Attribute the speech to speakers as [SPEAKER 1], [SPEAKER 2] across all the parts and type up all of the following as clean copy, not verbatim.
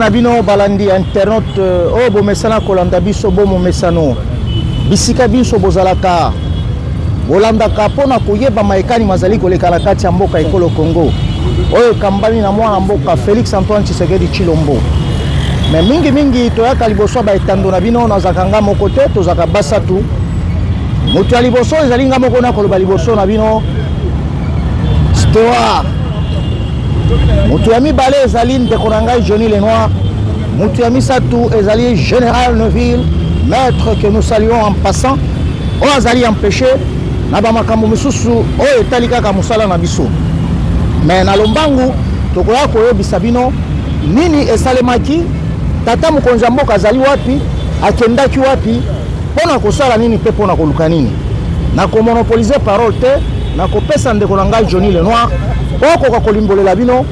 [SPEAKER 1] Nabino balandi internet o bomesana kolanda biso bomo mesano bisika biso bozalaka bolandaka pona koyeba maekani mazali koleka na kati ya mboka ekolo Congo oyo kambani na mwana mboka Félix Antoine Tshisekedi Tshilombo mais mingi toyaka liboso ba etando na bino na zakanga moko te tozaka basatu moto ya liboso ezali nga moko na koloba liboso na bino Stewart. Moto ya mibale ezali ndeko na ngai Johnny Lenoir. Moto ya misatu ezali Général Neuville, maître que nous saluons en passant. Oyo azali empêché na bamakambo misusu oyo etali kaka mosala na biso. Mais na lombangu tokoya koyebisa bino nini esalemaki, tata mokonzi ya mboka azali wapi, akendaki wapi, mpona kosala nini mpe mpona koluka nini. Na komonopolize parole te, na kopesa ndeko na ngai Johnny Lenoir okoka kolimbolela bino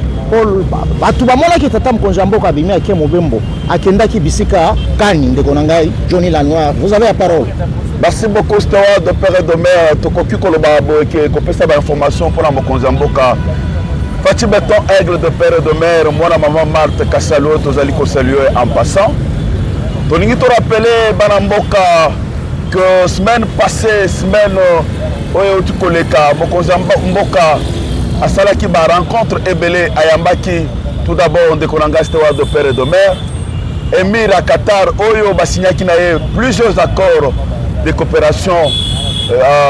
[SPEAKER 1] batu bamonaki tata mokonzi ya mboka abimi ake mobembo akendaki bisika kani ndeko na ngai Johnny Lenoir. Vous avez la parole.
[SPEAKER 2] Merci beaucoup Stewart de père et de mère tokoki koloba boke kopesa ba information pour la mokonzi ya mboka Fati Beton Aigle de père et de mère mwana maman Marthe Kasalo tozali ko saluer en passant. Toningi to rappeler bana mboka que semaine passée semaine oyo tukoleka mokonzi ya mboka asalaki ba rencontre ebele ayambaki tout d'abord ndeko na ngai Stewart de père et de mère Émir à Qatar oyo basignaki na ye plusieurs accords de coopération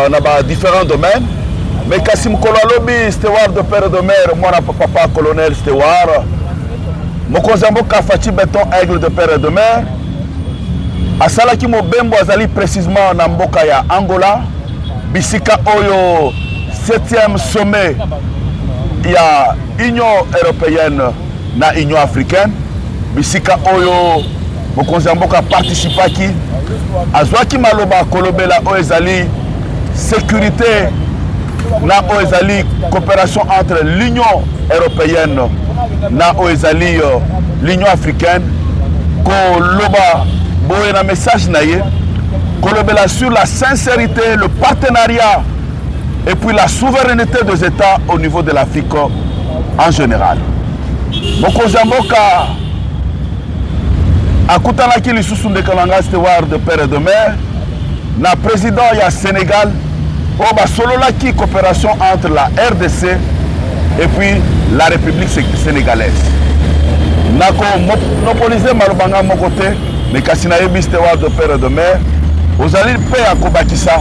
[SPEAKER 2] dans différents domaines. Mais Kassim Kolalobi, Stewart de père et de mère, moi papa colonel Stewart, Mokozambo Kafati Beton Aigle de père et de mère, Asalaki Mobembo Azali précisément na mboka ya Angola, Bisika Oyo 7e sommet ya Union européenne na Union africaine, Bisika Oyo Mokozambo Ka participaki azwaki maloba kolobela oezali sécurité na oezali coopération entre l'Union européenne na oezali l'Union africaine koloba boye na message na ye kolobela sur la sincérité, le partenariat et puis la souveraineté des États au niveau de l'Afrique en général. Mokonzi ya mboka akutanaki lisusu ndeko na ngai Stewart de père et de mère na président ya Sénégal oyo basololaki coopération entre la RDC et puis la République sénégalaise. Nako monopolize malobanga moko te mais kasi nayebi Stewart de père et de mère ozali mpe ya kobakisa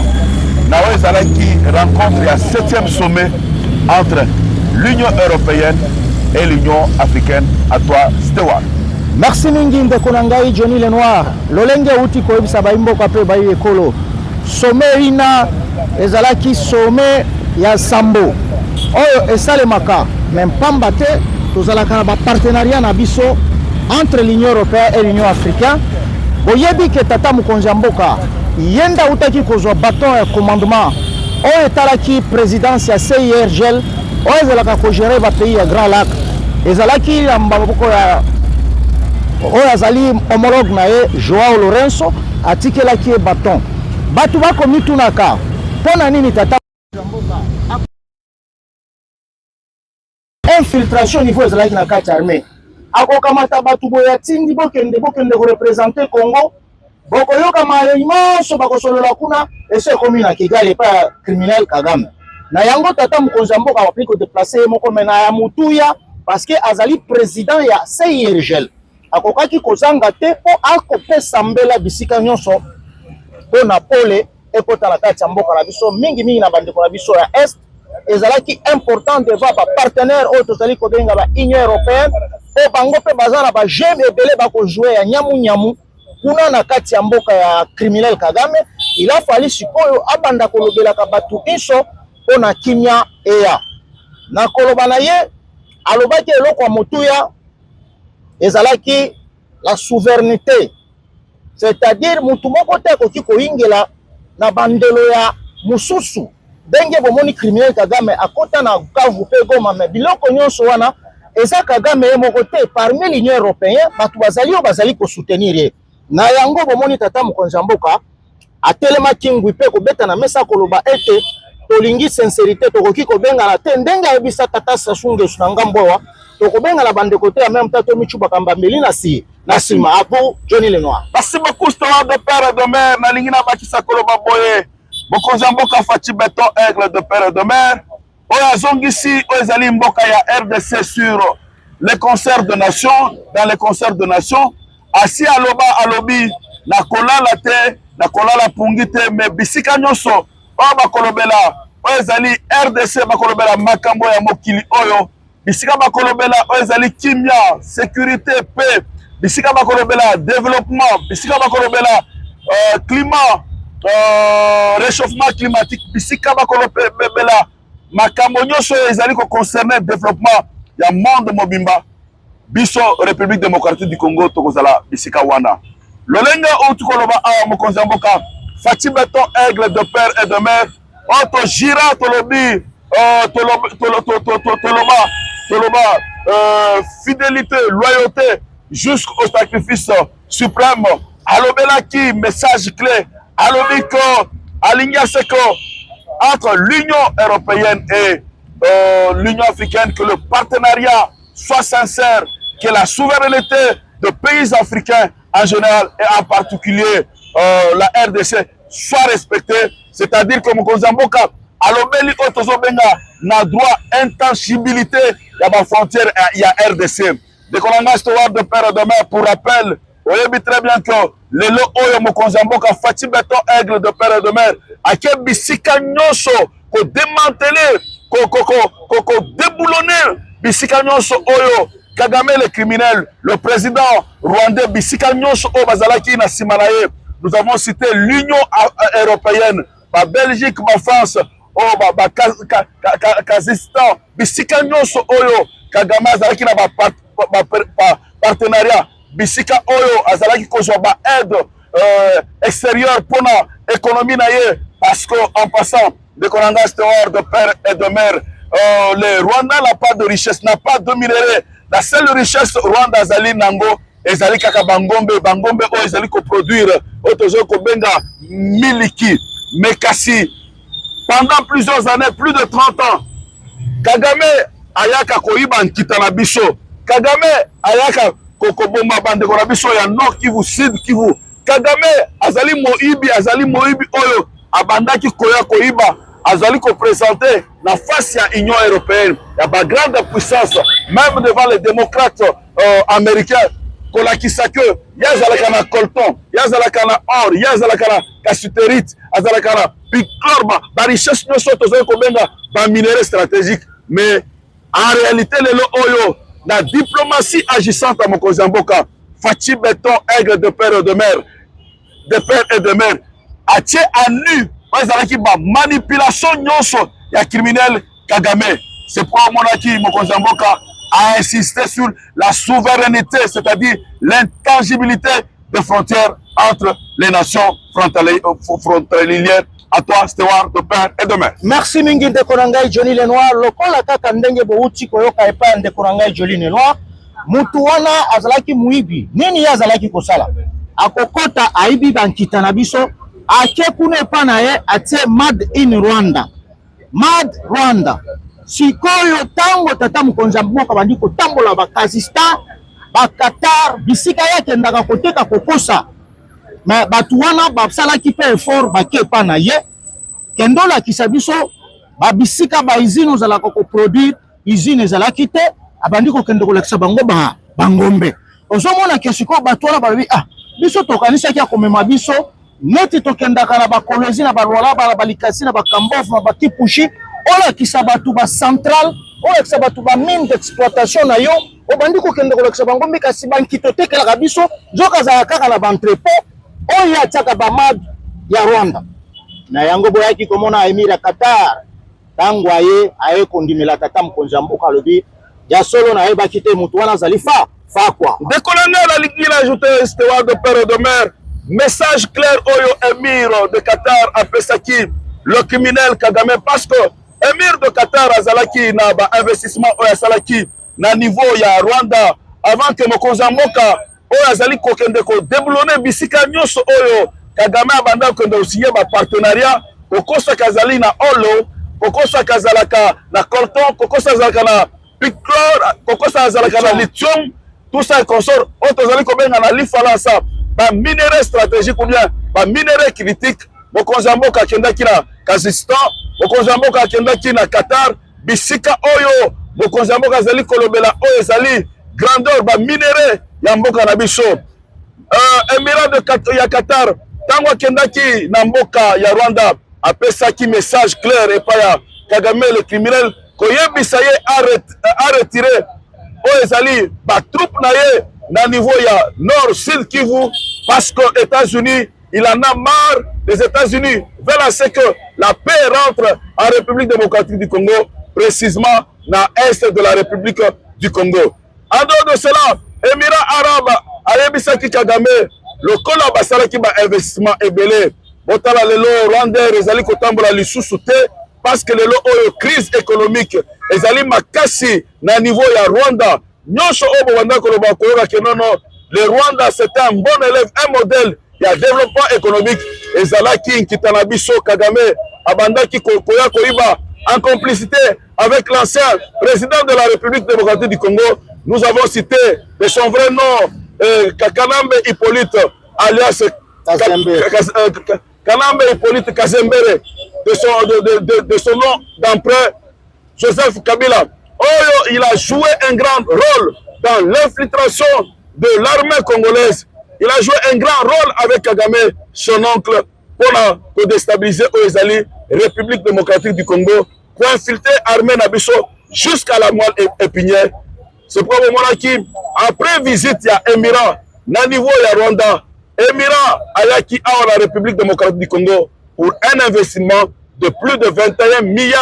[SPEAKER 2] na oyo ezalaki rencontre ya 7e sommet entre l'Union européenne et l'Union africaine. À toi Stewart.
[SPEAKER 1] Merci mingi ndeko na ngai Johnny Lenoir. Lolenge uti koyebisa baimboka pe bayi ekolo. Sommet ina ezalaki sommet ya Sambo. Oyo esalemaka même pamba te tozalaka na partenariat na biso entre l'Union européenne et l'Union africaine. Boyebi ke tata mokonzi ya mboka yenda utaki kozwa bâton ya commandement oyo etalaki présidence ya CIRGL oyo ezalaka kogere ba pays ya Grand Lac. Ezalaki na maboko ya oyo azali homologue na ye Joao Lourenço atikelaki ye baton batu bakomitunaka mpona nini tata infiltration niveau ezalaki na kati armée akokamata batu boye atindi bokende korepresente Congo bokoyoka mayo nyonso bakosolola kuna ese ekomi na Kigali epa ya criminel Kagame na yango tata mokonzi ya mboka bapli kodeplace ye moko mena ya mutuya parce que azali président ya CIRGL akokaki kozanga te po akopesa mbela bisika nyonso po na pole ekota na kati ya mboka na biso mingi na bandeko na biso ya est ezalaki important de voir ba partenaire oyo tozali kobenga ba Union européenne po bango pe baza na ba jeune ebele bakojouer ya nyamu kuna na kati ya mboka ya criminel Kagame. Il a fallu sikoyo abanda kolobelaka batu iso po na kimia eya na koloba na ye alobaki eloko ya motuya ezalaki la souveraineté, c'est-à-dire mutu moko te akoki koyingela na bandelo ya mususu ndenge bomoni criminel Kagame akota na Bukavu pe Goma me biloko nyonso wana eza Kagame ye moko te parmi l'Union européenne batu bazali ko soutenir ye na yango bomoni tata mokonzi ya mboka atelema kingwi pe kobeta na mesa koloba ete tolingi sincérité tokoki kobengana te ndenge ayebisa tata Sassou Nguesso na ngambo awa tokobengana bandeko te en même temps tomichu bakamba mbeli na nsima apo Johnny Lenoir.
[SPEAKER 2] Merci beaucoup Stewart de père et de mère nalingi na bakisa koloba boye mokonzi ya mboka Faci Beton Aigle de père et de mère oyo azongisi oyo ezali mboka ya RDC sur les concerts de nation dans les concerts de nation asi alobi na kolala te na kolala pungi te mais bisika nyonso oyo bakolobela oyo ezali RDC bakolobela makambo ya mokili oyo bisika bakolobela oyo ezali kimia sécurité paix bisika bakolobela développement bisika bakolobela climat réchauffement climatique bisika bakolobela makambo nyonso oyo ezali koconcerner développement ya monde mobimba biso République démocratique du Congo tokozala bisika wana lolenge oyo tukoloba awa mokonzi ya mboka Faci Beton Aigle de père et de mère oyo tojira tolobi toloba fidélité loyauté jusqu'au sacrifice suprême alobelaki message clé alobi ko alingi aseko entre l'Union européenne et l'Union africaine que le partenariat soit sincère, que la souveraineté des pays africains en général et en particulier la RDC soit respectée, c'est-à-dire que mokonzi mboka alobeli oyo tozobenga na droit intangibilité ya ba frontière ya RDC. Dekolanga Stewart de père et de mère pour rappel, oyebi très bien que lelo oyo mokonzi mboka Faci Beton Aigle de père et de mère ake bisika nyonso ko démanteler ko déboulonner bisika nyonso oyo Kagame le criminel, le président rwandais bisika nyonso oyo bazalaki na sima na ye. Nous avons cité l'Union européenne, la Belgique, la France, Kazakhstan, bisika nyonso oyo Kagame azalaki na partenariat bisika oyo azalaki kozwa ba aide extérieure pour la économie na ye parce que en passant de Konanga Stewart de père et de mère le Rwanda n'a pas de richesse, n'a pas de minerais. La seule richesse Rwanda azali nango ezali kaka bangombe oyo ezali ko produire oyo tozo ko benga miliki mais kasi pendant plusieurs années, plus de 30 ans Kagame ayaka koyiba nkita na biso Kagame ayaka kokoboma bandeko na biso ya Nord Kivu Sud Kivu Kagame azali moibi oyo abandaki koya koyiba azali ko présenter la face ya Union européenne ya ba grande puissance même devant les démocrates américains kolakisa que yazalaka na coltan yazalaka na or yazalaka na cassiterite azalaka na picorba ba richesse nyonso tozali kobenga ba minerais stratégiques mais en réalité lelo oyo la diplomatie agissante à mokonzi mboka Faci Beton Aigle de père et de mère atie à nu bazalaki ba manipulation nyonso ya criminel Kagame. C'est pourquoi monaki mokonzi mboka a insisté sur la souveraineté, c'est-à-dire l'intangibilité des frontières entre les nations frontalières. À toi, Stewart de père et de mère.
[SPEAKER 1] Merci mingi ndeko na ngai Johnny Lenoir. Lokola kaka ndenge bouti koyoka epa ndeko na ngai Johnny Lenoir. Mutu wana azalaki muibi. Nini ya azalaki kosala? Akokota aibi bankita na biso. Ake kuna epa na ye atie Made in Rwanda. Made Rwanda. Sikoyo tango tata mokonzi mboka bandi kotambola ba Kazakhstan, ba Qatar, bisika yake ndaka koteka kokosa. Mais batu wana basalaki pe effort bakepa na ye kendola kisabiso babisika ba usine ozalaka ko produire usine ezalaki te abandi ko kendo kolakisa bango bangombe ozomona kesiko batu wana balobi biso tokanisaki akomema biso neti tokendaka na bakolozi na balwala balikasi na bakambof na bakipushi ola kisabatu ba central ola kisabatu ba mine d'exploitation na yo obandi ko kendo kolakisa bangombe kasi bankito tekela biso zoka za kaka na bantrepot oyo ataka ba Made ya Rwanda na yango boyaki komona Emira Qatar tango aye kondimela tata mokonzi mboka lobi ya solo na yebaki te mutu wana zali fa quoi
[SPEAKER 2] de colonel alingi ajouter Stewart de père et de mère message clair oyo Emir de Qatar apesaki le criminel Kagame parce que Emir de Qatar azalaki na ba investissement oyo asalaki na niveau ya Rwanda avant que mokonzi mboka oyo azali kokende ko déboulonner bisika nyonso oyo Kagame abanda kokende osigner ba partenariat okosa kazali na olo kokosa kazalaka na coltan, kokosa zalaka na piclore, kokosa zalaka na lithium, tout ça et consort. Autres zali kobenga na lifala ça, ba minerai stratégique ou bien ba minerai critique. Mokonzi mboka akendaki na Kazakhstan, mokonzi mboka akendaki na Qatar, bisika oyo mokonzi mboka azali kolobela oyo ezali grandeur ba minerai ya mboka na biso. Emirat ya Qatar tango akendaki na mboka ya Rwanda apesaki message clair epai ya Kagame le criminel koyebisa ye a retirer oyo ezali ba troupe na ye na niveau ya Nord Sud Kivu parce que États-Unis il en a marre. Les États-Unis veulent à ce que la paix rentre en République démocratique du Congo, précisément dans l'est de la République du Congo. En dehors de cela, Émirats arabes, Ayebisaki Kagame, le Kola Basalaki ba investissement ebele. Botala lelo Rwanda, ezali kotambola lisusu te parce que lelo oyo crise économique, ezali makasi na niveau ya Rwanda. Nyonso obo wanda koloba koyoka ke non, le Rwanda c'est un bon élève, un modèle. Il y a développement économique. Et Zalaki Kitanabiso Kagame Abandaki Koya Koiba en complicité avec l'ancien président de la République démocratique du Congo. Nous avons cité de son vrai nom Kanambe Hippolyte alias Kanambe Hippolyte Kazembere de son nom d'emprunt Joseph Kabila. Oh, il a joué un grand rôle dans l'infiltration de l'armée congolaise. Il a joué un grand rôle avec Kagame, son oncle, pour déstabiliser Oezali, République démocratique du Congo, pour infiltrer l'armée Nabiso jusqu'à la moelle épinière. C'est pour le moment qui, après visite, il y a Émirat, na niveau il y a Rwanda, Émirat, Ayaki à la République démocratique du Congo, pour un investissement de plus de 21 milliards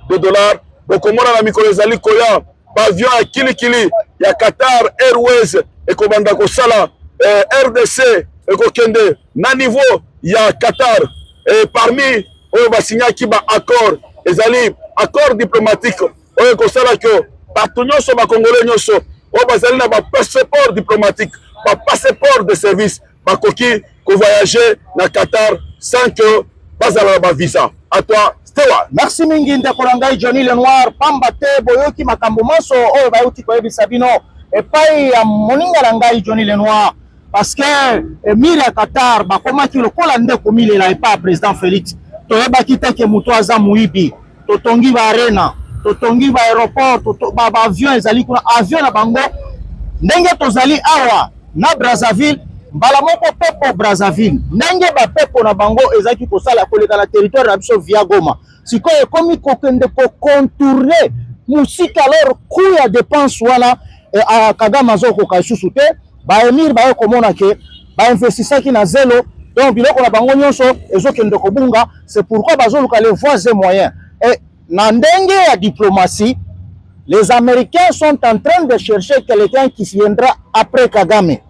[SPEAKER 2] de dollars. Donc, comme on a mis Oezali Koya, avion à Kilikili, il y a Qatar Airways et Komandako Sala. RDC et Kokende, na niveau il y a Qatar et parmi eux va signer qui va accord ezali accord diplomatique oyo kosala que bato nyonso ba congolais nyonso oyo bazali na ba passeport diplomatique ba passeport de service bakoki ko voyager na Qatar sans que bazala ba visa. À toi Stewa.
[SPEAKER 1] Merci mingi ndeko na ngai Johnny Lenoir pamba te boyoki makambo maso oyo bayuti koyebisa bino epai ya moninga na ngai Johnny Lenoir. Parce que Emir ya Qatar bakomaki lokola ndeko milela epa président Félix toyebaki te ke moto aza muibi totongi ba arena totongi ba aéroport ba avion ezali kuna avion na bango ndenge tozali awa na Brazzaville mbala moko pepo Brazzaville ndenge ba pepo na bango ezaki kosala koleka na territoire na biso via Goma sikoyo ekomi kokende ko contourner musika alors coût ya dépense wana Kagame azokoka lisusu te ba Emir ba komona ke ba investissaki na zelo donc biloko na bango nyonso ezokende kobunga. C'est pourquoi bazoluka les voies et moyens et na ndenge ya diplomatie les Américains sont en train de chercher quelqu'un qui viendra après Kagame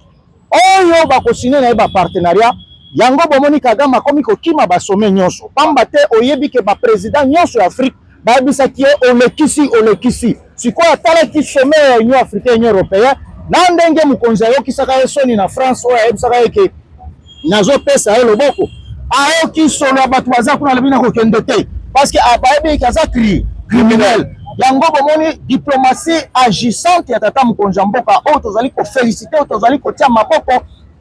[SPEAKER 1] oyo bakosine na ba partenariat yango bomoni Kagame akomi kokima ba sommet nyonso pamba te oyebi ke ba président nyonso ya Afrique ba bisaki olekisi sikoyo atalaki sommet ya Union africaine Union européenne na ndenge mukonzi ayokisaka ye soni na France oyo ayebisaka ye ke nazopesa ye loboko ayoki solo ya bato baza kuna lebina kokende te parce que abayebi kaza criminel yango bomoni diplomatie agissante ya tata mukonzi ya mboka oyo tozali kofélicité oyo tozali kotia maboko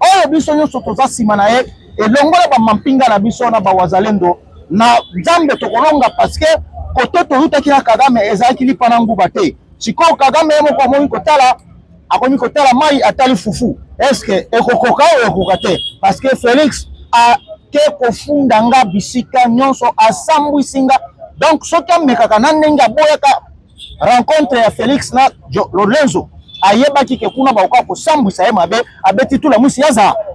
[SPEAKER 1] oyo biso nyonso toza nsima na ye elongola bamampinga na biso na bawazalendo na nzambe tokolonga parce que kote toyutaki na Kagame ezalaki lipa na nguba te sikoyo Kagame ye moko amomi kotala akomi kotala mai atali fufu est-ce que ekokoka ou ekoka te parce que Félix a ke kofunda nga bisika nyonso asambwisinga donc soki amekaka na ndenge aboyaka rencontre ya Félix na Lorenzo ayebaki ke kuna bakoka kosambwisa ye mabe abeti tula mwisi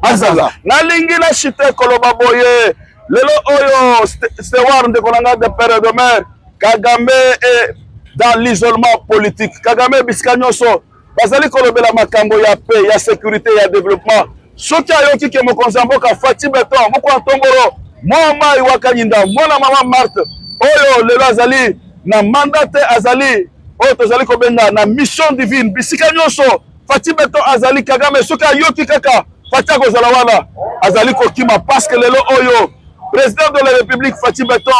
[SPEAKER 1] azala
[SPEAKER 2] nalingi na chite koloba boye lelo oyo Stewart ndeko na nga de père de mère Kagame est dans l'isolement politique. Kagame bisika nyonso bazali kolobela makambo ya paix, ya sécurité, ya développement. Soki ayoki ke mokonzi mboka Fati Beton, moko Ntongoro, mwa Iwakanyinda, mwana mama Marthe, oyo lelo azali na mandate azali, oyo tozali kobenga na mission divine. Bisika nyonso Fati Beton azali Kagame soki ayoki kaka Fati kozala wana azali kokima parce que lelo oyo président de la République Fati Beton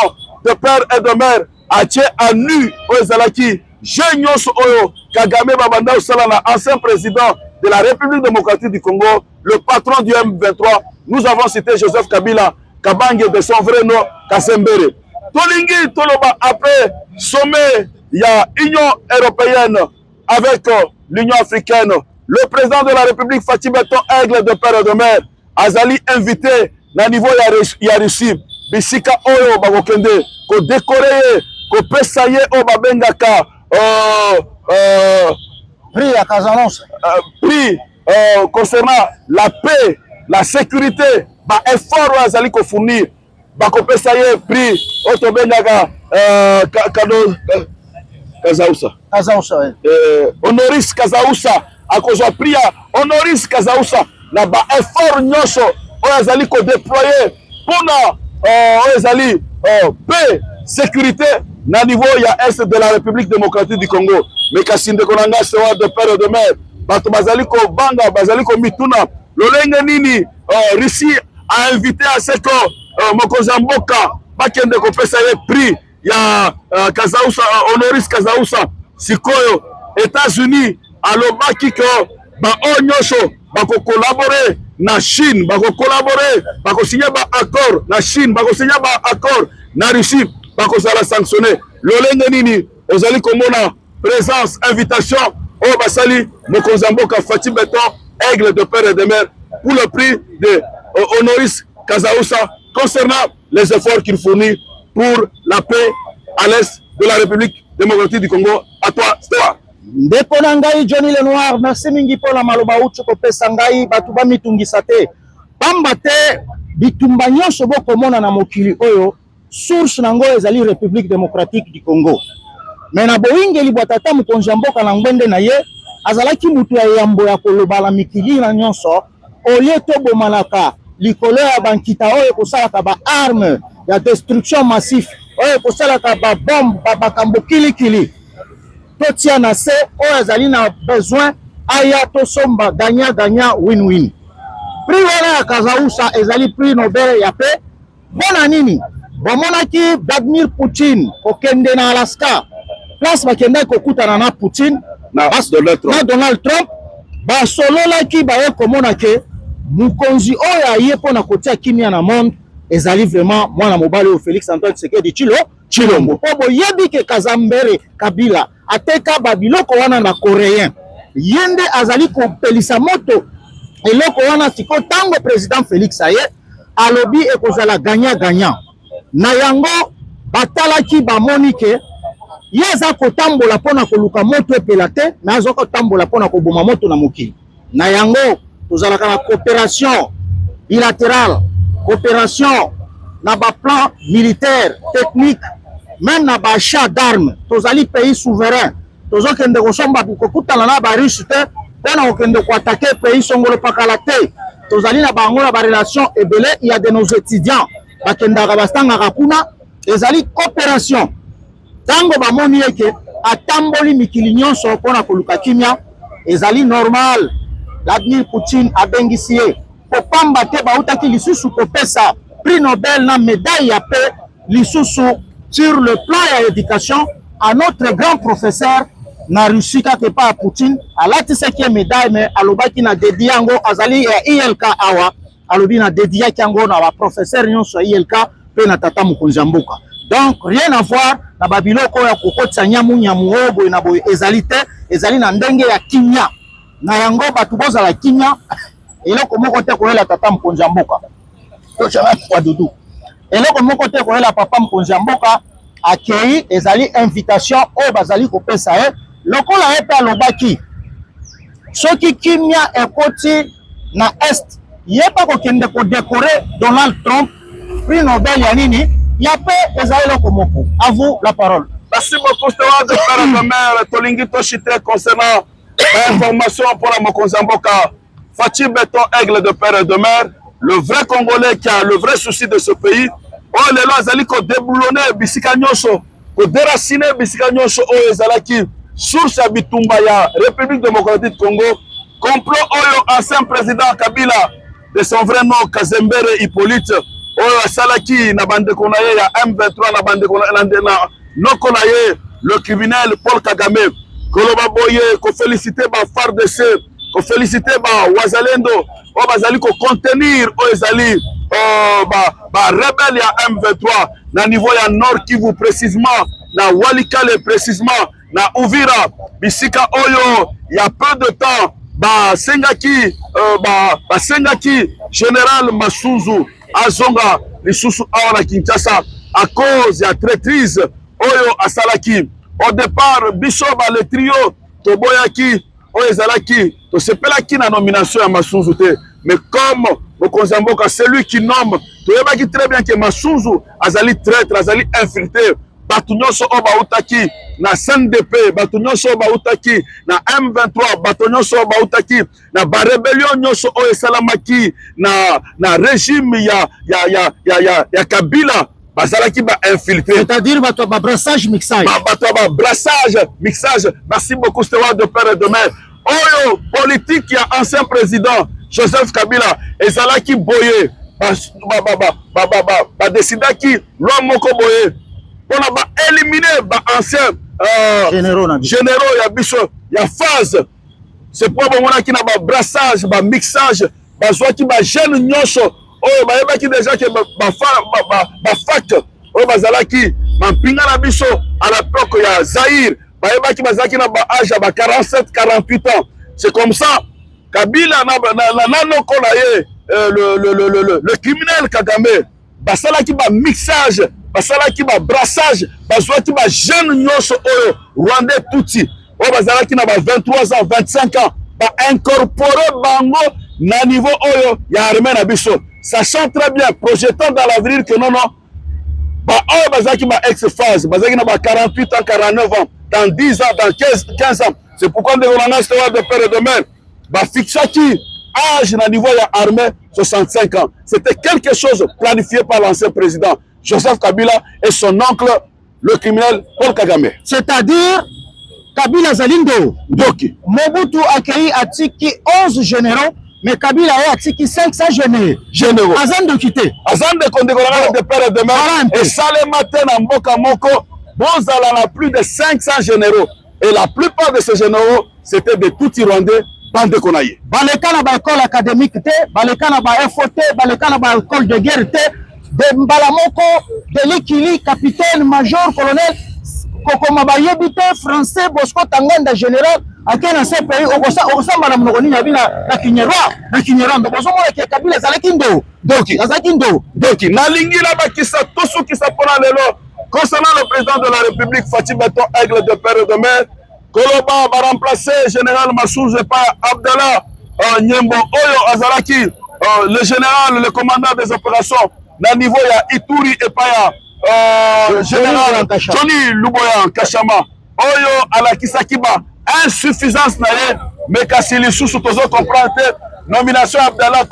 [SPEAKER 2] de père et de mère atie à nu oyo ezalaki je nyonso oyo Kagame babanda osala na ancien président de la République démocratique du Congo, le patron du M23. Nous avons cité Joseph Kabila Kabange de son vrai nom Kasembere. Tolingi toloba après sommet il y a Union européenne avec l'Union africaine. Le président de la République Fatou Beton Aigle de Père et de Mère azali invité na niveau ya Russie bisika oyo bakokende ko décorer ko pesaye o babengaka
[SPEAKER 1] prix à Casamance,
[SPEAKER 2] prix concernant la paix, la sécurité, ba effort azali ko fournir bako pesaye prix o to bengaka cadeau Kazausa. Honoris Kazausa akozwa prix Honoris Kazausa na ba effort nyonso oyo azali ko déployer pona oyo ezali paix sécurité na niveau ya est de la République démocratique du Congo. Mais kasi ndeko na nga sewa de père et de mère bato bazali ko banga bazali ko mituna lolenge nini Russie a invité à ce que mokonzi ya mboka bakende kopesa ye prix ya Kazausa Honoris Kazausa sikoyo États-Unis alobaki ke ba o nyonso bako collaborer na Chine bako collaborer bako signer ba accord na Chine bako signer ba accord na Russie bako sala sanctionner lolenge nini ozali komona présence invitation au basali mokonzi mboka Fatou Beton Aigle de Père et de Mère pour le prix de Honoris Kazausa concernant les efforts qu'il fournit pour la paix à l'est de la République démocratique du Congo. À toi, Stéphane.
[SPEAKER 1] Ndeko na ngai Johnny Lenoir, merci mingi pona maloba utu kopesa ngai batu ba mitungisa te. Pamba te bitumba nyonso bokomona na mokili oyo source nango ezali République démocratique du Congo. Mais na boingeli bwatata mokonzi mboka na ngwende na ye azalaki mutu ya yambo ya koloba la mikili na nyonso olie to bomalaka likolo ya bankita oyo kosalaka ba arme ya destruction massif oyo kosalaka ba bombe bakambo kilikili totia na se oyo azali na besoin aya to somba gagnant win-win. Prix wana ya Kazausa ezali prix Nobel ya paix. Bona nini bomonaki Vladimir Poutine kokende na Alaska place bakende kokutana na Poutine na Donald Trump basololaki baye komona ke mukonzi oyo aye pona kotia kimia na monde ezali vraiment mwana mobali o Félix Antoine Tshisekedi Tshilombo po boyebi ke Kazambere Kabila ateka babiloko wana na coréen yende azali kopelisa moto eloko wana siko tango président Félix aye alobi ekozala gagnant na yango batalaki bamoni ke yeza kotambola pona koluka moto epela te na azoko tambola pona koboma moto na mokili na yango tozalaka na coopération bilatérale coopération na ba plan militaire technique même na ba achat d'armes tozali pays souverain tozokende kosomba kokutana na ba russe te pona kokende koattaquer pays songolo pakala te tozali na bango na ba relation ebele il y a de nos étudiants bakendaka bastangaka kuna ezali coopération tango bamoni eke atamboli mikili nyonso pona koluka kimia ezali normal Vladimir Poutine abengisi ye kopamba te bautaki lisusu kopesa prix Nobel na médaille ya paix lisusu sur le plan ya éducation à notre grand professeur na Russie kake pa Poutine alati 5e médaille mais alobaki na dédié yango azali ya ILK awa alobi na dédié yango na ba professeur nyonso ya ILK pe na tata mokonzi mboka. Donc rien à voir na babiloko ya kokotsa nyamu obo na boy ezali te ezali na ndenge ya kimia na yango batu bozala kimia eloko moko te koyela tata mokonzi mboka to chama kwa dudu eloko moko te koyela papa mokonzi mboka akei ezali invitation o bazali kopesa lokola epe alobaki soki kimia ekoti na est yepa kokende ko décorer Donald Trump prix Nobel ya nini ya paix ezali loko moko. À vous la parole.
[SPEAKER 2] Merci beaucoup Stéphane de Père de Mère tolingi toshite concernant l'information pour la mokonzi mboka Fatou Beton Aigle de Père et de Mère, le vrai Congolais qui a le vrai souci de ce pays. Oh lelo azali ko déboulonner bisika nyonso ko déraciner bisika nyonso oyo ezalaki source ya bitumba ya République démocratique Congo complot oyo ancien président Kabila de son vrai nom Kazembere Hippolyte oyo asalaki na bandeko na ye ya M23 na bandeko na Nokolaye, le criminel Paul Kagame, Koloba Boye, qu'on félicite FARDC, qu'on félicite Wazalendo, on va contenir Oezali, rebelle ya M23, na niveau ya Nord Kivu précisément, na Walikale précisément, na Uvira, Bisika Oyo, il y a peu de temps, Sengaki Général Masunzu, Azonga, Lisusu Awa Kinshasa, à cause de la traîtrise, Oyo Asalaki. Au départ, Bishop le trio, Toboyaki, Oyezalaki, Tosepelaki na nomination à Masunzu. Mais comme Mokonzamboka, celui qui nomme, Toyebaki très bien que Masunzu, Azali traître, Azali infiltré, Batunyoso Oba Utaki, na CNDP, Batunyoso Oba Utaki, na M23, Batunyoso Oba Utaki, na Barrebellion Nyoso Oye Salamaki, na régime ya Kabila, Bazalaki ba infiltré.
[SPEAKER 1] C'est-à-dire ba brassage mixage.
[SPEAKER 2] Ba brassage mixage. Merci beaucoup Steward de père et de mère. Oyo politique ya ancien président Joseph Kabila ezalaki boye ba décidaki loi moko boye pona ba éliminer ba ancien généraux ya biso ya phase. C'est pour mona ki na ba brassage ba mixage bazwaki ba jeune nyonso. Oh, bah, il y a déjà que fac, oh, bazalaki, mampinga na biso, à la l'époque, il y a Zahir, bah, il y a bazalaki na âge, 47, 48 ans. C'est comme ça, Kabila, le criminel Kagame, basalaki ba mixage, basalaki ba brassage, bazwaki ba jeune nyonso, Rwandais touti, oh, bazalaki na 23 ans, 25 ans, ba incorporer bango na niveau oyo, ya armée na biso. Sachant très bien, projetant dans l'avenir que non, Bazaki ma ex-phase, Bazaki na 48 ans, 49 ans, dans 10 ans, dans 15 ans. C'est pourquoi nous avons un de père et de mère. Fixaki, âge na niveau ya armée, 65 ans. C'était quelque chose planifié par l'ancien président Joseph Kabila et son oncle, le criminel Paul Kagame.
[SPEAKER 1] C'est-à-dire, Kabila Zalindo,
[SPEAKER 2] Doki.
[SPEAKER 1] Mobutu accueilli Atiki 11 généraux. Mais Kabila a tiki 500 généraux. Azan de quitter.
[SPEAKER 2] Azan de Kondegorana de père et de mère. Et ça le matin en Mboka Moko, Bozala a plus de 500 généraux. Et la plupart de ces généraux, c'était de tout Rwandais, bande de Konaïe.
[SPEAKER 1] Balekana ba école académique te, balekana ba FOT, balekana ba école de guerre te, de Mbalamoko, de Likili, capitaine, major, colonel, Kokoma Bayebite, français, Bosco Tanganda, général. Akena se pays okosa mara mnogoni na bina na Kinyarwanda donc ozo mona ke Kabila zalakindo doki
[SPEAKER 2] na lingila bakisa tosu kisa pona lelo concernant le président de la République Fatih Beton Aigle de père et de mère Koloba va remplacer général Masunzu par Abdallah Nyembo Oyo Azalaki le général le commandant des opérations na niveau ya Ituri et pa ya général Johnny Luboya Kashama Oyo alakisaki ba insuffisance na ye mais kasi lisusu tozo comprendre nomination Abdallah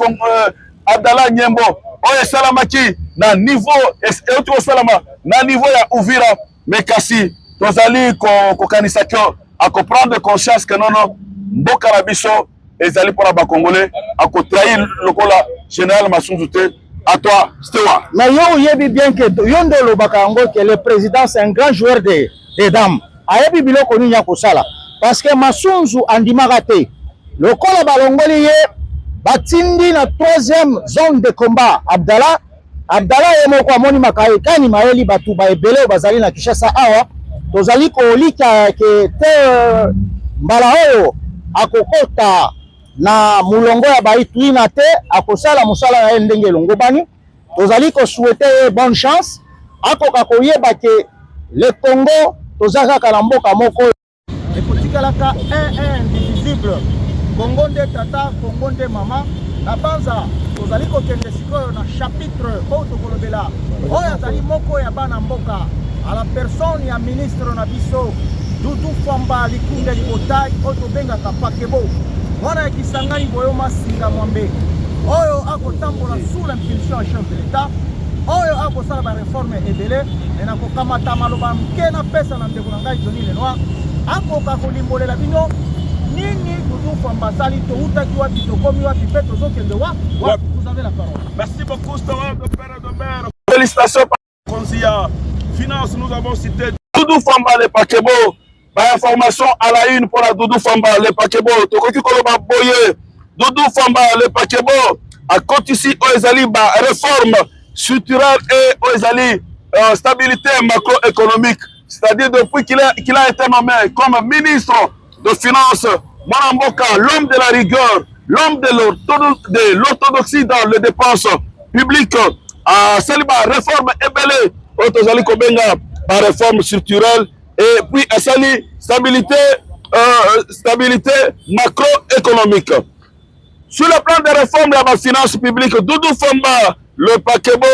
[SPEAKER 2] Nyembo oyo salamaki na niveau et salama na niveau ya Uvira mais kasi tozali ko kanisaki à comprendre conscience que non mboka na biso ezali pour ba congolais à ko trahir lokola général Masunzu te à toi Steward.
[SPEAKER 1] Mais yo yebi bien que yondo lo bakango que le président c'est un grand joueur de dames ayebi biloko nini ya kosala. Parce que Masunzu andimaka te. Lokola balongoli ye batindi na troisième zone de combat Abdallah ye moko amoni makayekani mayeli batu ba ebele bazali na Kinshasa awa tozali kolika ke te mbala oyo akokota na mulongo ya baitwina te akosala musala na ye ndenge elongo bani tozali ko souhaiter bonne chance akoka koyeba ke le Congo tozaka kala mboka moko Kalaka indivisible Congo de tata Congo de mama na banza tozali kokende sikoyo na chapitre oyo kolobela oyo azali moko ya bana mboka à la personne ya ministre na biso Dudu Famba Likunde Libotai oyo tobengaka Pakebo mwana ya Kisangani Boyo Masinga Mwambe oyo akotambola sous l'impulsion ya chef de l'État oyo akosala ba réforme ebele na kokamata maloba mkena pesa na ndeko na ngai Johnny Lenoir akoka kolimbolela bino nini Dudu Famba sali to utaki wapi to komi wapi peto zokende wa vous avez la parole.
[SPEAKER 2] Merci beaucoup Steward de père et de mère. Félicitations par Konzia Finance, nous avons cité Doudou Famba le Pakebo, information à la une pour la Doudou Famba le Pakebo, Tokoki Koloba Boye, Doudou Famba le Pakebo, à côté ici, Oezali, réforme structurelle et Oezali, stabilité macroéconomique. C'est-à-dire depuis qu'il a été nommé comme ministre de Finances, Mwanamboka, l'homme de la rigueur, l'homme de l'orthodoxie dans les dépenses publiques, à Saliba, réforme ébélée, Otozali Kobenga, réforme structurelle, et puis à Sali, stabilité macroéconomique. Sur le plan des réformes de la finance publique, Doudou Famba, le Pakebo,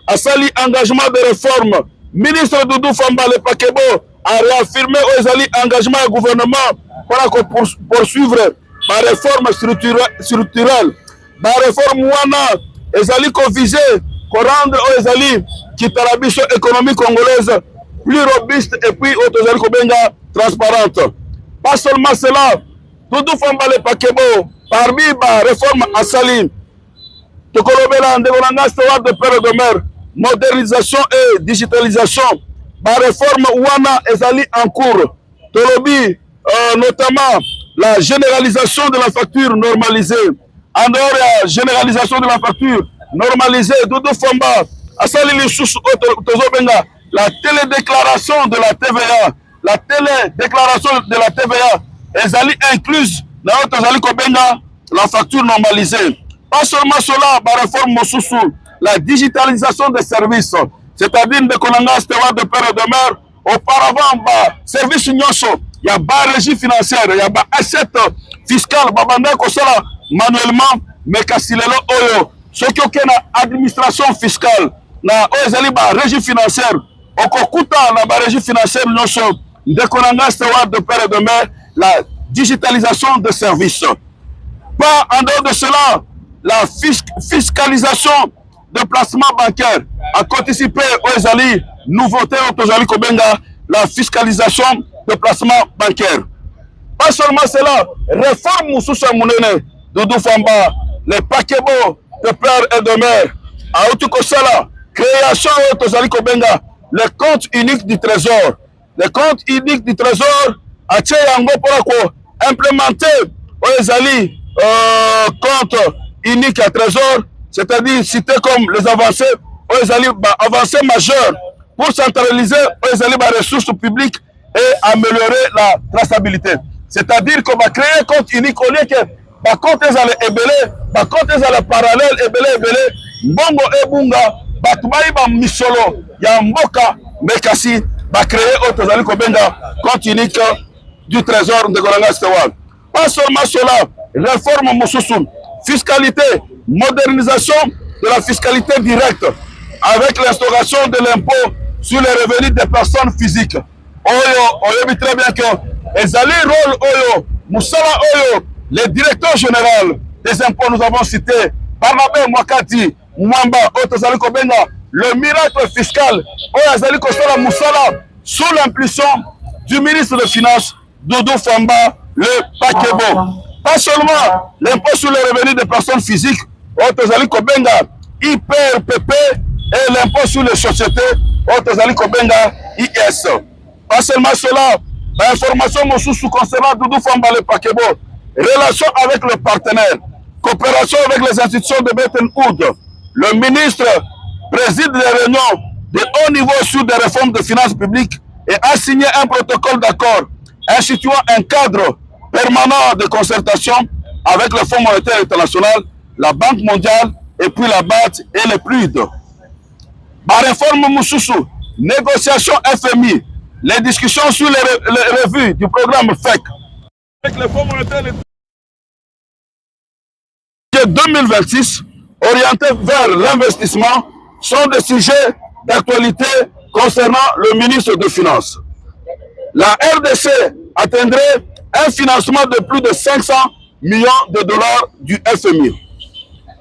[SPEAKER 2] a sali engagement de réforme. Ministre Doudou Famba, le Pakebo, a réaffirmé aux engagement du gouvernement pour poursuivre la réforme structurelle. La réforme Wana, ezali visé pour rendre aux Ezali qui est la biche économique congolaise plus robuste et puis aux Kobenga transparente. Pas seulement cela, Doudou Famba, le Pakebo, parmi la réforme à Saline, Tokolobela Ndegonanga Steward de Père de Mer, modernisation et digitalisation, la réforme Ouana Ezali en cours. Tolobi, notamment la généralisation de la facture normalisée. En dehors de la généralisation de la facture normalisée, Doudou Famba, Asali Lissous Tozobenga, la télédéclaration de la TVA, la télédéclaration de la TVA, Ezali incluse dans Tozali Kobenga, la facture normalisée. Pas seulement cela, la réforme Mosusu, la digitalisation des services, c'est-à-dire de Konanga Steward de Père de Mer, auparavant, service Nyonso, il y a une régie financière, il y a une assiette fiscale, manuellement, mais Kassilelo Oyo, ce qui est une administration fiscale, na régie financière, Okokuta, la régie financière Nyonso, de Konanga Steward de Père de Mer, la digitalisation des services. Pas en dehors de cela, la fiscalisation de placement bancaire a participé aux Ezali, nouveauté aux Ezali Kobenga, la fiscalisation de placement bancaire. Pas seulement cela, réforme Moussoussa Mounene, Doudou Famba, les Pakebo de Père et de Mère, à Outukosala, création aux Ezali Kobenga, le compte unique du trésor. Le compte unique du trésor a Tcheyango pour implémenter aux Ezali compte unique à trésor, c'est-à-dire cité comme les avancées, avancées majeures pour centraliser les ressources publiques et améliorer la traçabilité. C'est-à-dire qu'on va créer un compte unique au lieu que les comptes les ébélés, les comptes les parallèles, ébélés, Bongo et Bunga, Batubaï Misolo, Yamboka, Mekasi, va créer autre compte unique du trésor de Golanga Steward. Pas seulement cela, réforme Moussoussoum, fiscalité, modernisation de la fiscalité directe avec l'instauration de l'impôt sur les revenus des personnes physiques. On dit très bien que les alliés rôle Oyo, Moussala Oyo, le directeur général des impôts, nous avons cité Barnabé Mwakati, Mwamba, Otozali Kobenga, le miracle fiscal, Oyazali Kosala Moussala, sous l'impulsion du ministre des Finances, Doudou Famba, le Pakebo. Pas seulement l'impôt sur les revenus des personnes physiques, Otozali Kobenga, IPRPP, et l'impôt sur les sociétés, Otozali Kobenga, IS. Pas seulement cela, l'information Moussousou concernant Doudou Famba le Pakebo, relation avec les partenaires, coopération avec les institutions de Bretton Woods. Le ministre préside des réunions de haut niveau sur des réformes de finances publiques et a signé un protocole d'accord instituant un cadre permanent de concertation avec le Fonds monétaire international, la Banque mondiale et puis la BAT et les PRUD. La réforme Moussoussou, négociation FMI, les discussions sur les revues du programme FEC avec le Fonds monétaire international 2026 orientés vers l'investissement sont des sujets d'actualité concernant le ministre des Finances. La RDC atteindrait un financement de plus de 500 millions de dollars du FMI.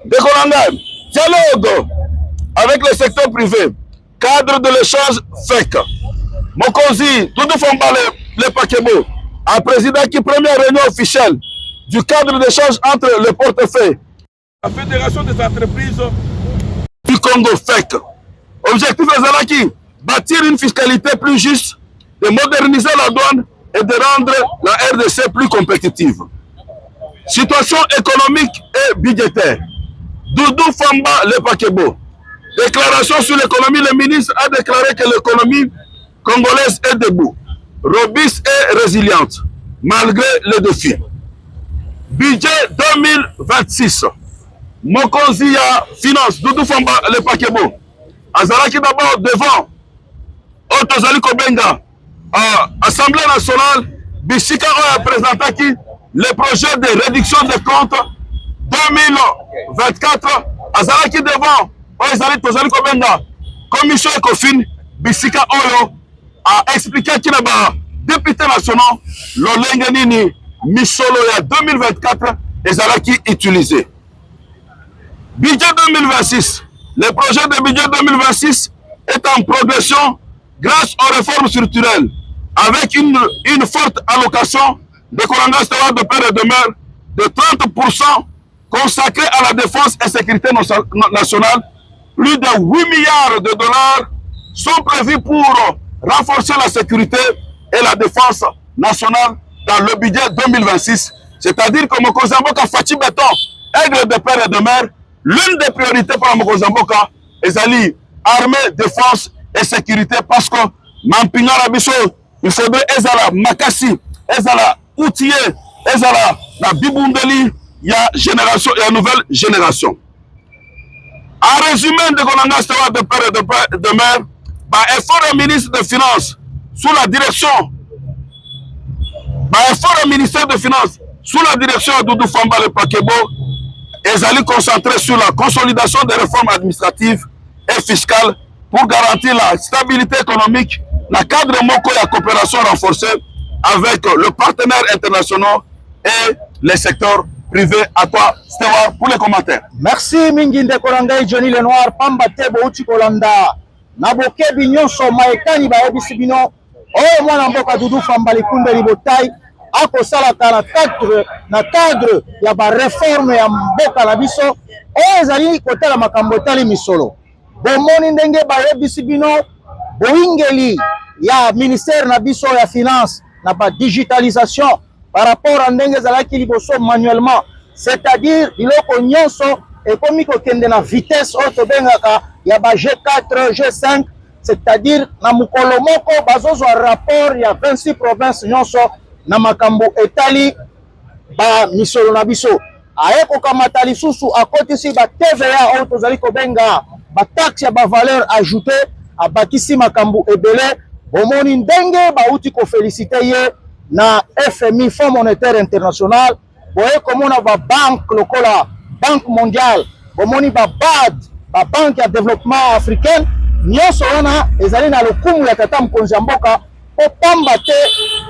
[SPEAKER 2] Décolangade, dialogue avec le secteur privé, cadre de l'échange FEC. Mokonzi, Doudou Famba le Pakebo, un président qui première réunion officielle du cadre d'échange entre le portefeuille la Fédération des entreprises du Congo FEC. Objectif Ezalaki, bâtir une fiscalité plus juste de moderniser la douane et de rendre la RDC plus compétitive. Situation économique et budgétaire. Doudou Famba Le Pakebo. Déclaration sur l'économie, le ministre a déclaré que l'économie congolaise est debout, robuste et résiliente, malgré les défis. Budget 2026. Mokonzi ya finance, Doudou Famba Le Pakebo. Azalaki d'abord devant Otozali Kobenga, Assemblée nationale, Bishika a présenté le projet de réduction des comptes 2024. Azalaki devant Tozali Kobenga, Commission Ecofin, Bishika Oyo a expliqué qu'il y a député national, l'Olenge Nini, Misolo ya 2024, Ezalaki utilisé. Budget 2026. Le projet de budget 2026 est en progression grâce aux réformes structurelles, avec une forte allocation de Kolanga Stewart de père et de mère de 30% consacrée à la défense et sécurité nationale. Plus de 8 milliards de dollars sont prévus pour renforcer la sécurité et la défense nationale dans le budget 2026. C'est-à-dire que Mokozamboka Fachi Beton, aigle de père et de mère, l'une des priorités pour Mokozamboka est armée, défense et sécurité, parce que Mampinga Rabiso, il faudrait Ezala Makasi, Ezala Outillé, Ezala la Bibundeli, il y a génération, il y a nouvelle génération. En résumé, de Kolanga Stewart de père et de mère, effort au ministre des Finances sous la direction, effort au ministère des Finances sous la direction de Doudou Famba Le Pakebo, ils allaient concentrer sur la consolidation des réformes administratives et fiscales pour garantir la stabilité économique, la cadre moko et la coopération renforcée avec le partenaire international et les secteurs privés. À toi, Stewart, pour les commentaires.
[SPEAKER 1] Merci Minginde Kolangai Johnny Lenoir, Pamba Tebo Uchi Kolanda, Naboke Bignon Somaekani Baebisi Bino, Oh Mwana Mboka Doudou Famba Likunde Libotai, Ako Salaka na cadre ya ba réforme ya mboka na biso, ezali kotala makambo tali misolo. Bomoni ndenge bayebisi bino boingeli ya ministère na biso ya finance na ba digitalisation par rapport à ndenge zalaki liboso manuellement, c'est-à-dire biloko nyonso ekomi kokende na vitesse oto bengaka ya ba G4 G5, c'est-à-dire na mukolo moko bazozwa rapport ya 26 provinces nyonso na makambo etali ba misolo na biso. Aeko kamata lisusu akotisi ba TVA oto zali kobenga ba taxe ya ba valeur ajoutée, abakisi makambo ebele. Bomoni ndenge bauti ko féliciter ye na FMI, Fonds monétaire international, boye komona ba banque lokola Banque mondiale, bomoni ba BAD, ba banque ya développement africaine, nyonso wana ezali na lokumu ya tata mokonzi ya mboka po pamba te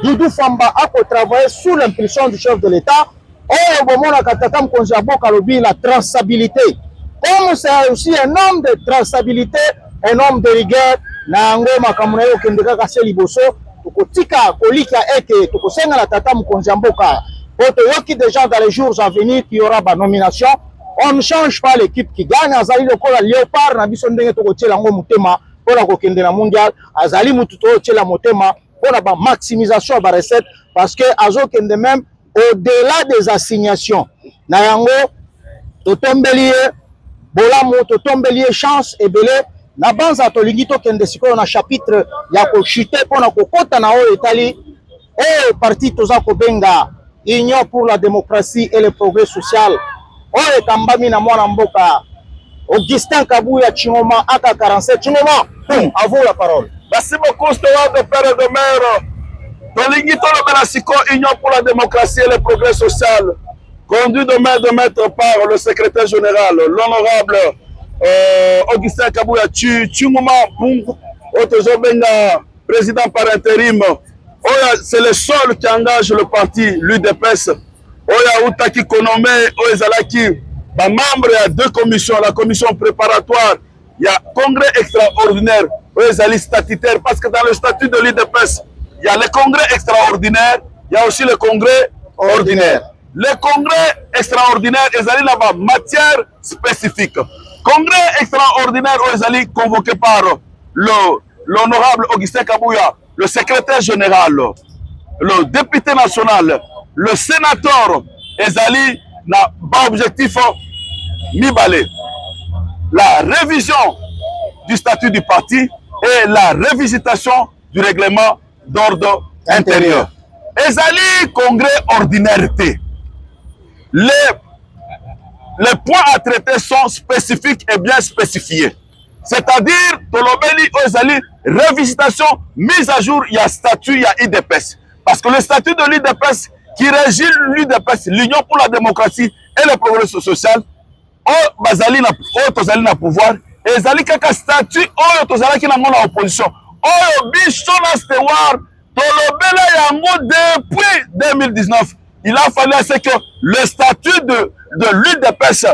[SPEAKER 1] Doudou Famba ako travailler sous l'impulsion du chef de l'État. Oyo bomona tata mokonzi ya mboka lobi la traçabilité. Comme c'est aussi un homme de traçabilité, un homme de rigueur, na ngo makambo na yo kende kaka se liboso, tokotika kolika eke tokosenga la tata mokonzi ya mboka. Poto yoki déjà dans les jours à venir qu'il y aura ba nomination. On ne change pas l'équipe qui gagne. Azali lokola Léopard na biso ndenge tokotiela ngo mutema pona kokende na mondial. Azali mutu tokotiela motema pona ba maximisation ba recette, parce que azokende même au-delà des assignations. Na yango totombeli bolamu, totombeli chance ebele na banza tolingi tokende sikoyo na chapitre ya kochite pona kokota na oyo etali parti toza kobenga Union pour la démocratie et le progrès social. Oye kambami na mwana mboka Augustin Kabuya Chingoma aka 47. Chingoma, à vous la parole.
[SPEAKER 2] Merci beaucoup, Stewart de père et de mère. Tolingi Tolobela Siko, Union pour la démocratie et le progrès social, conduit de maître par le secrétaire général, l'honorable Augustin Kabuya Chingoma Pungu, Otozobenga, président par intérim. C'est le seul qui engage le parti, l'UDPS. Oya Outaki Konome, Oyezalaki, membre, il y a deux commissions, la commission préparatoire, il y a congrès extraordinaire, Oyezali statutaire, parce que dans le statut de l'UDPS, il y a le congrès extraordinaire, il y a aussi le congrès ordinaire. Le congrès extraordinaire, Oyezali là-bas, matière spécifique. Congrès extraordinaire, Oyezali convoqué par l'honorable Augustin Kabuya, le secrétaire général, le député national, le sénateur, ezali na ba objectif mibale. La révision du statut du parti et la révisitation du règlement d'ordre intérieur. Ezali congrès ordinaire. Les points à traiter sont spécifiques et bien spécifiés. C'est-à-dire, Tolobeli Ozali, révisitation, mise à jour, il y a statut, il y a IDPS. Parce que le statut de l'IDPS qui régit l'UDPS, l'Union pour la démocratie et le progrès social, au Bazali na pouvoir, et Zali kaka statut, au Tozali qui n'a pas l'opposition. Au Bichon Stewart, Tolobela Yango depuis 2019. Il a fallu que le statut de l'UDPS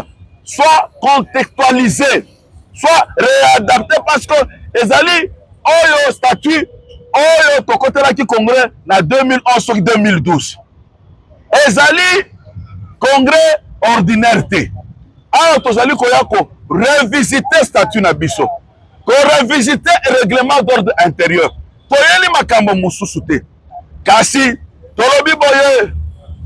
[SPEAKER 2] soit contextualisé, soit réadapté parce que ezali oyo statut oyo tokotelaki congrès na 2011 ou 2012 ezali congrès ordinaire te alors tozali koya ko revisiter statut na biso ko revisiter règlement d'ordre intérieur toyeli makambo mususu te kasi tolobi boye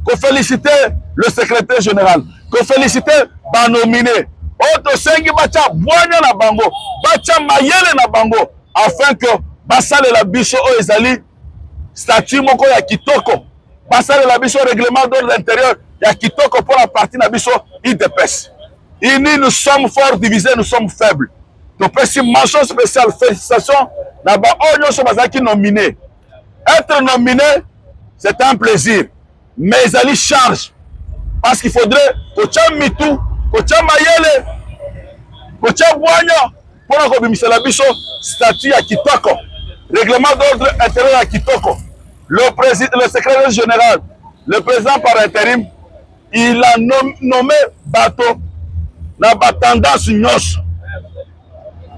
[SPEAKER 2] ko féliciter le secrétaire général ko féliciter ba nominé Oto sengi bacha bwanya na bango, bacha mayele na bango, afin que basale la biso o ezali statut moko ya kitoko, basale la biso règlement d'ordre intérieur ya kitoko pour la partie na biso IDPS. Ici nous sommes forts divisés, nous sommes faibles. Donc si mention spéciale, félicitations na ba onyo so bazaki nominé. Être nominé, c'est un plaisir, mais ezali charge parce qu'il faudrait que tu mitou Kocha mayele, kocha bwanya, pour kobimisa la biso statut ya kitoko, règlement d'ordre intérieur ya kitoko. Le secrétaire général, le président par intérim, il a nommé bateau na ba tendance nyonso,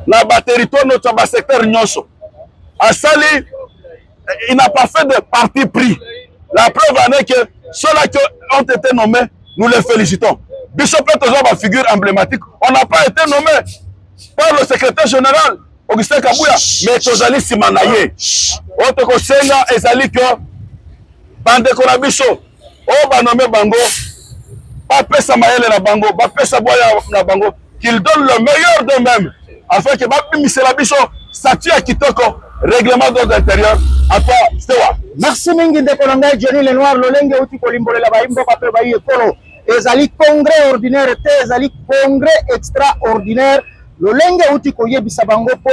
[SPEAKER 2] na ba territoire notre ba secteur nyonso. Asali, il n'a pas fait de parti pris. La preuve en est que ceux-là qui ont été nommés, nous les félicitons. Bishop est toujours ma figure emblématique. On n'a pas été nommé par le secrétaire général, Augustin Kabouya, mais Tozali Simanaye. Autre Senga ezali que Bandeko na biso, o ba nommé Bango, pas pesa mayele na Bango, pas pesa boya na Bango, qu'ils donnent le meilleur d'eux-mêmes, afin que ba pimise la biso statut à kitoko, règlement d'ordre intérieur. À toi, Stewa.
[SPEAKER 1] Merci mingi ndeko na ngai Johnny Lenoir lolenge uti kolimbolela baimbo pape ba yekolo. Ezali congrès ordinaire te, ezali congrès extraordinaire. Lolenge uti koyebisa bango po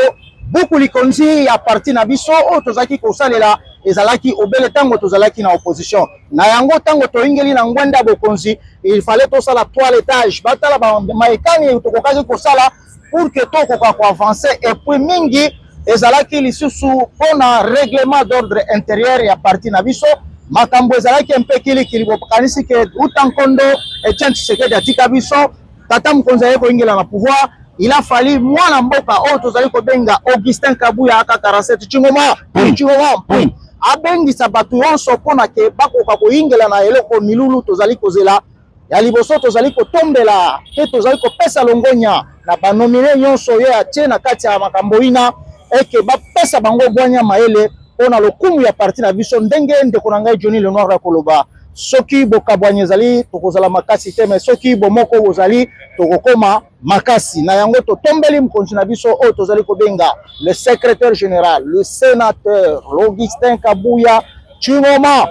[SPEAKER 1] buku likonzi ya parti na biso o tozaki kosalela ezalaki obele tango tozalaki na opposition. Na yango tango toingeli na ngwenda bokonzi, il fallait tosala toilettage. Batala ba maekani tokokazi kosala pour que tokoka ko avancer et puis mingi ezalaki lisusu pona règlement d'ordre intérieur ya parti na biso. Makambo ezalaki mpe kilikili bokanisi ke utankondo Etienne Tshisekedi atika biso tata mokonzi ye koingela na pouvoir. Il a fallu mwana mboka oyo tozali kobenga Augustin Kabouya aka 47 Chingoma abengisa bato nyonso mpona ke bakoka koingela na eloko milulu tozali kozela ya liboso tozali kotombela te tozali kopesa longonya na banomine nyonso ye atie na kati ya makambo ina eke bapesa bango bwanya maele mpona lokumu ya parti na biso ndenge ndeko na ngai Johnny Lenoir ya koloba soki bokabwanya ezali tokozala makasi te mais soki bomoko bozali tokokoma makasi na yango totombeli mokonzi na biso oyo tozali kobenga le secrétaire général, le sénateur Augustin Kabouya Chingoma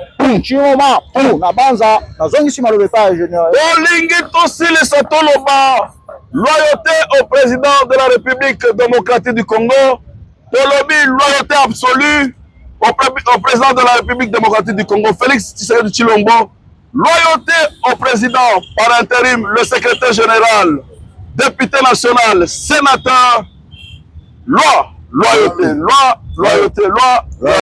[SPEAKER 1] na banza nazongisi malobe pa junior
[SPEAKER 2] olingi tosili satoloba loyauté au président de la République démocratique du Congo, tolobi loyauté absolue au président de la République démocratique du Congo, Félix Tshisekedi Tshilombo, loyauté au président par intérim, le secrétaire général, député national, sénateur, loi, loyauté, loi, loyauté, loi.